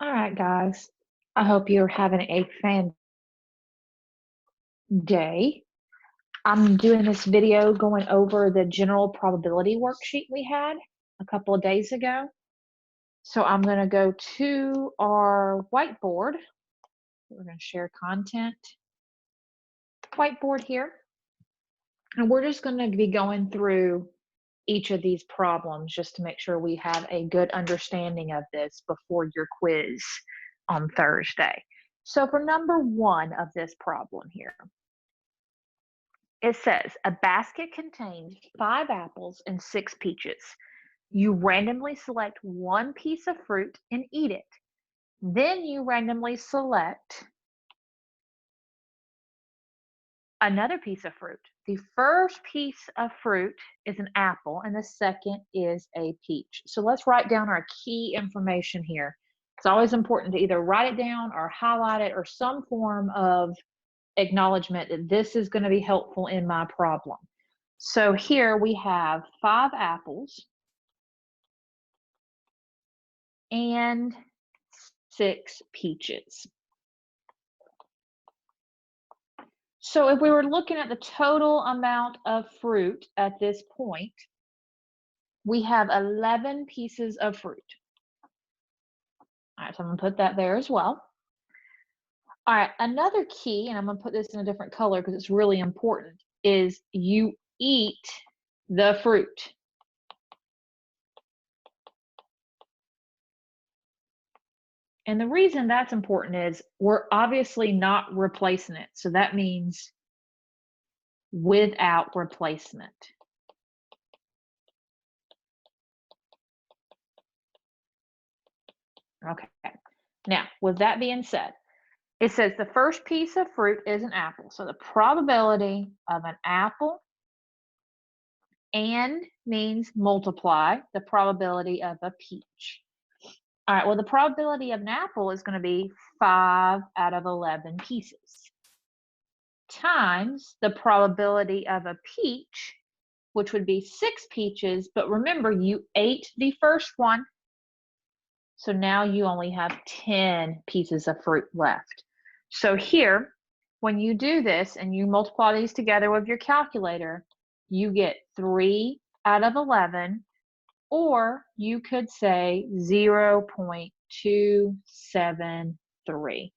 All right, guys. I hope you're having a fan day. I'm doing this video going over the general probability worksheet we had a couple of days ago. So I'm going to go to our whiteboard. We're going to share content whiteboard here. And we're just going to be going through each of these problems just to make sure we have a good understanding of this before your quiz on Thursday. So for number one of this problem here, it says a basket contains 5 apples and 6 peaches. You randomly select one piece of fruit and eat it. Then you randomly select another piece of fruit. The first piece of fruit is an apple and the second is a peach. So let's write down our key information here. It's always important to either write it down or highlight it or some form of acknowledgement that this is going to be helpful in my problem. So here we have 5 apples and 6 peaches. So if we were looking at the total amount of fruit at this point, we have 11 pieces of fruit. All right, so I'm going to put that there as well. All right, another key, and I'm going to put this in a different color because it's really important, is you eat the fruit. And the reason that's important is we're obviously not replacing it. So that means without replacement. Okay. Now, with that being said, it says the first piece of fruit is an apple. So the probability of an apple and means multiply the probability of a peach. All right, well, the probability of an apple is going to be 5 out of 11 pieces times the probability of a peach, which would be 6 peaches. But remember, you ate the first one. So now you only have 10 pieces of fruit left. So here, when you do this and you multiply these together with your calculator, you get 3 out of 11, or you could say 0.273.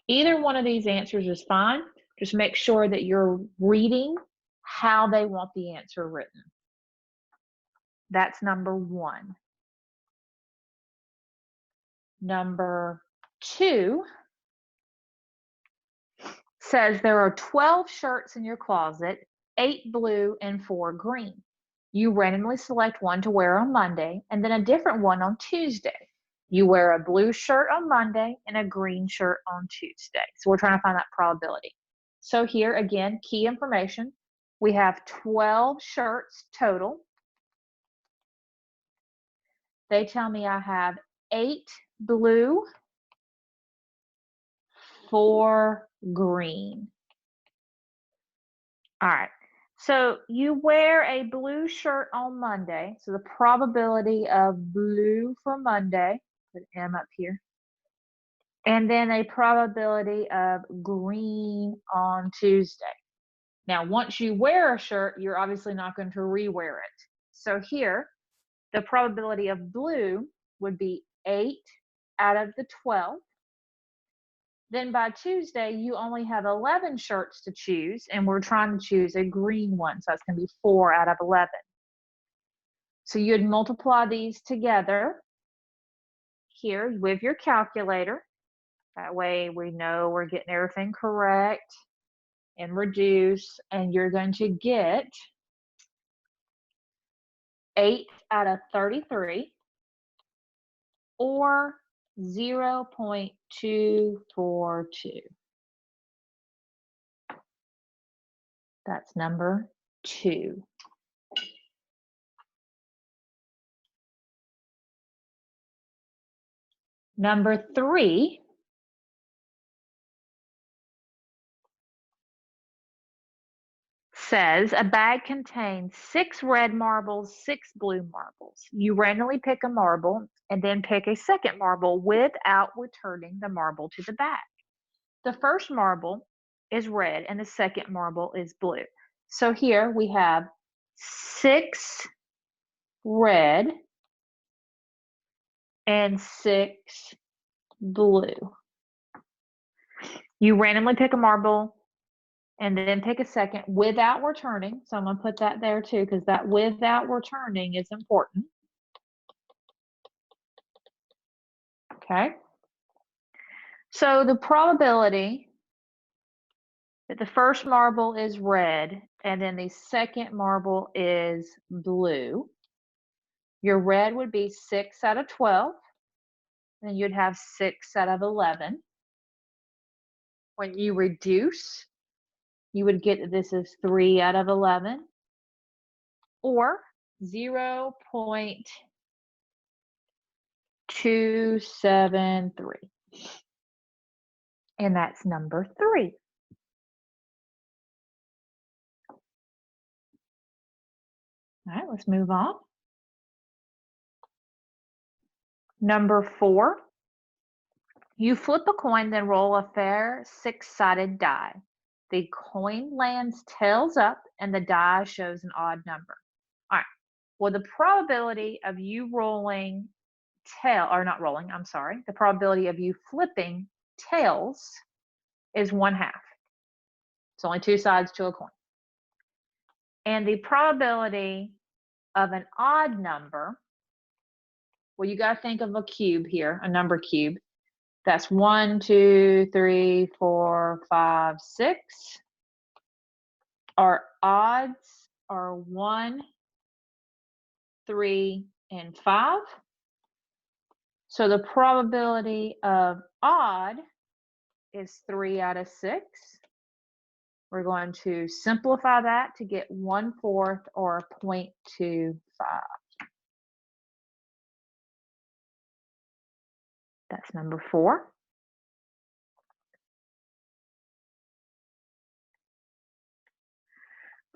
Either one of these answers is fine. Just make sure that you're reading how they want the answer written. That's number one. Number two says there are 12 shirts in your closet, 8 blue and 4 green. You randomly select one to wear on Monday and then a different one on Tuesday. You wear a blue shirt on Monday and a green shirt on Tuesday. So we're trying to find that probability. So here again, key information. We have 12 shirts total. They tell me I have 8 blue, 4 green. All right. So you wear a blue shirt on Monday. So the probability of blue for Monday, put M up here, and then a probability of green on Tuesday. Now, once you wear a shirt, you're obviously not going to rewear it. So here, the probability of blue would be 8 out of the 12. Then by Tuesday, you only have 11 shirts to choose, and we're trying to choose a green one. So that's going to be 4 out of 11. So you'd multiply these together here with your calculator. That way we know we're getting everything correct, and reduce, and you're going to get 8 out of 33, or 0.242. That's number 2. Number 3 says a bag contains 6 red marbles, 6 blue marbles. You randomly pick a marble and then pick a second marble without returning the marble to the bag. The first marble is red and the second marble is blue. So here we have 6 red and 6 blue. You randomly pick a marble and then pick a second without returning. So I'm going to put that there too, because that without returning is important. Okay. So the probability that the first marble is red and then the second marble is blue, your red would be 6 out of 12, and you'd have 6 out of 11. When you reduce, you would get that this is 3 out of 11, or 0.273. And that's number 3. All right, let's move on. Number 4, you flip a coin, then roll a fair 6-sided die. The coin lands tails up and the die shows an odd number. All right, well, the probability of you rolling the probability of you flipping tails is 1/2. It's only 2 sides to a coin. And the probability of an odd number, well, you got to think of a cube here, a number cube. That's 1, 2, 3, 4, 5, 6. Our odds are 1, 3, and 5. So the probability of odd is 3 out of 6. We're going to simplify that to get 1/4 or 0.25. That's number 4.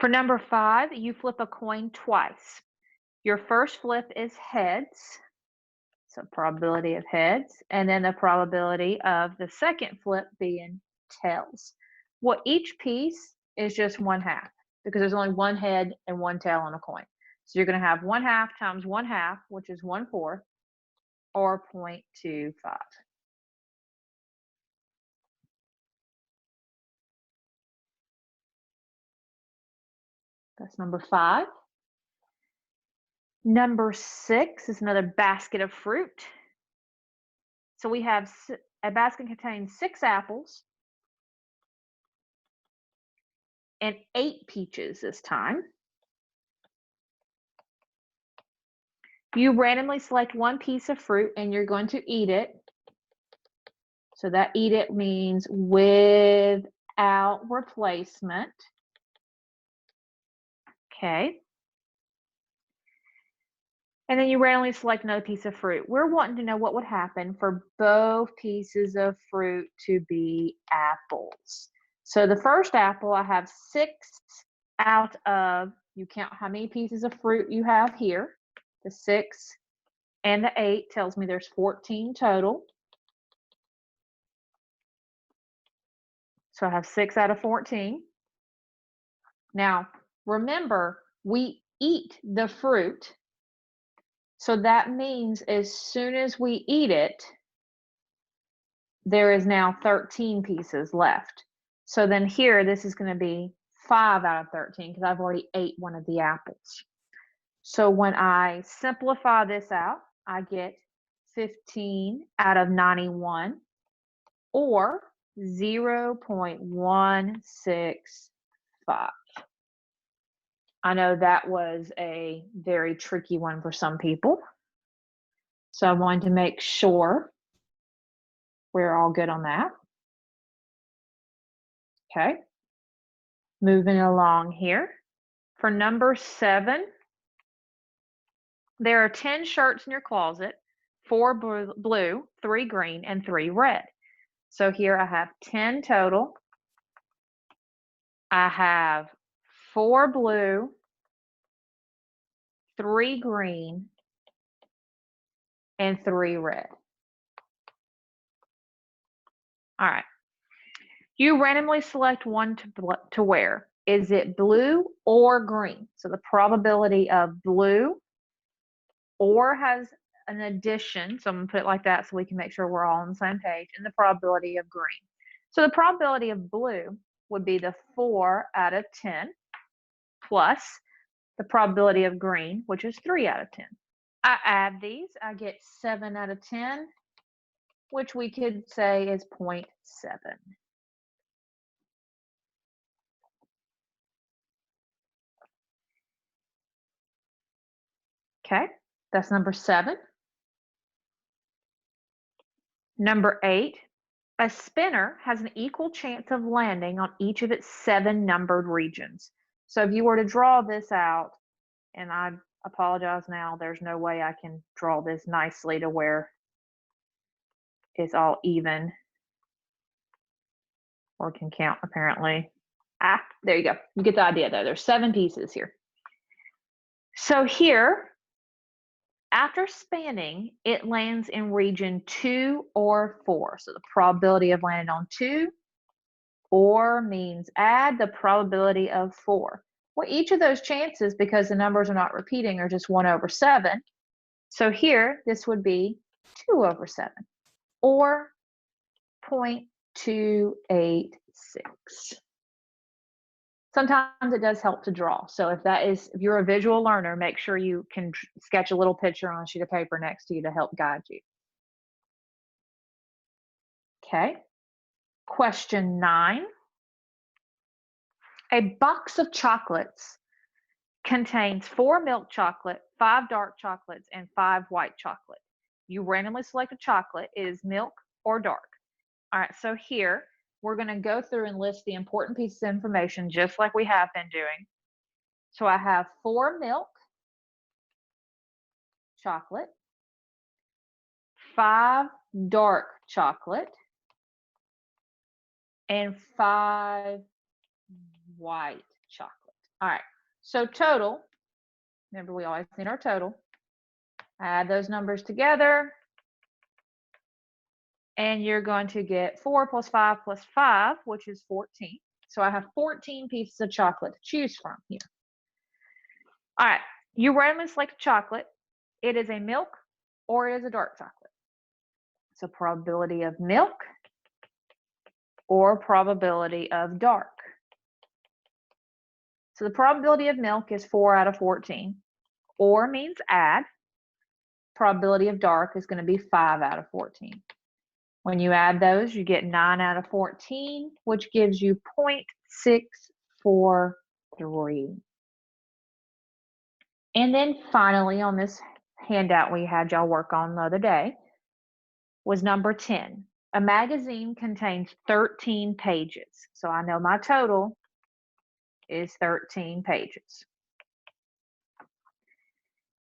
For number 5, you flip a coin twice. Your first flip is heads, so probability of heads, and then the probability of the second flip being tails. Well, each piece is just 1/2 because there's only one head and one tail on a coin. So you're going to have 1/2 times 1/2, which is 1/4, or 0.25. That's number 5. Number 6 is another basket of fruit. So we have a basket contains 6 apples and 8 peaches this time. You randomly select one piece of fruit and you're going to eat it. So that eat it means without replacement. Okay. And then you randomly select another piece of fruit. We're wanting to know what would happen for both pieces of fruit to be apples. So the first apple, I have 6 out of, you count how many pieces of fruit you have here. The 6 and the 8 tells me there's 14 total. So I have 6 out of 14. Now, remember, we eat the fruit. So that means as soon as we eat it, there is now 13 pieces left. So then here, this is going to be 5 out of 13 because I've already ate one of the apples. So when I simplify this out, I get 15 out of 91, or 0.165. I know that was a very tricky one for some people. So I wanted to make sure we're all good on that. Okay. Moving along here. For number 7, there are 10 shirts in your closet, 4 blue, 3 green, and 3 red. So here I have 10 total. I have 4 blue, 3 green, and 3 red. All right. You randomly select one to wear. Is it blue or green? So the probability of blue or has an addition. So I'm going to put it like that so we can make sure we're all on the same page. And the probability of green. So the probability of blue would be the 4 out of 10 plus the probability of green, which is 3 out of 10. I add these, I get 7 out of 10, which we could say is 0.7. Okay, that's number 7. Number 8, a spinner has an equal chance of landing on each of its 7 numbered regions. So if you were to draw this out, and I apologize now, there's no way I can draw this nicely to where it's all even or can count apparently. There you go. You get the idea though. There's 7 pieces here. So here, after spanning, it lands in region 2 or 4. So the probability of landing on 2 or means add the probability of 4. Well, each of those chances, because the numbers are not repeating, are just 1 over 7. So here, this would be 2 over 7 or 0.286. Sometimes it does help to draw. So if you're a visual learner, make sure you can sketch a little picture on a sheet of paper next to you to help guide you. Okay. Question 9. A box of chocolates contains 4 milk chocolate, 5 dark chocolates, and 5 white chocolate. You randomly select a chocolate. It is milk or dark. All right, so here we're going to go through and list the important pieces of information just like we have been doing. So I have 4 milk chocolate, 5 dark chocolate, and 5 white chocolate. All right, so total, remember we always need our total. Add those numbers together, and you're going to get 4 plus 5 plus 5, which is 14. So I have 14 pieces of chocolate to choose from here. All right, you randomly select a chocolate. It is a milk or it is a dark chocolate. So probability of milk or probability of dark. So the probability of milk is 4 out of 14. Or means add. Probability of dark is going to be 5 out of 14. When you add those, you get 9 out of 14, which gives you 0.643. And then finally, on this handout we had y'all work on the other day, was number 10. A magazine contains 13 pages. So I know my total is 13 pages.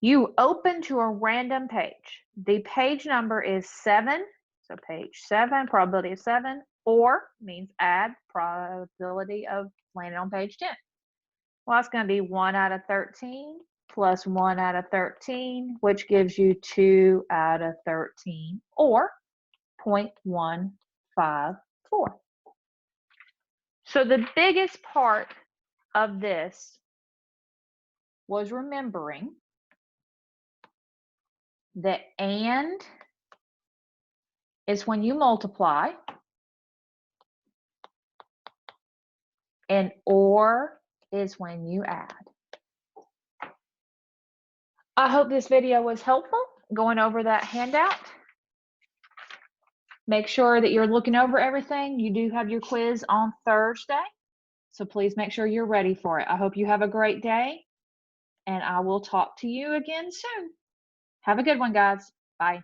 You open to a random page. The page number is 7. So page 7, probability of 7, or means add probability of landing on page 10. Well, that's going to be 1 out of 13 plus 1 out of 13, which gives you 2 out of 13, or 0.154. So the biggest part of this was remembering that and is when you multiply, and or is when you add. I hope this video was helpful going over that handout. Make sure that you're looking over everything. You do have your quiz on Thursday, so please make sure you're ready for it. I hope you have a great day, and I will talk to you again soon. Have a good one, guys. Bye.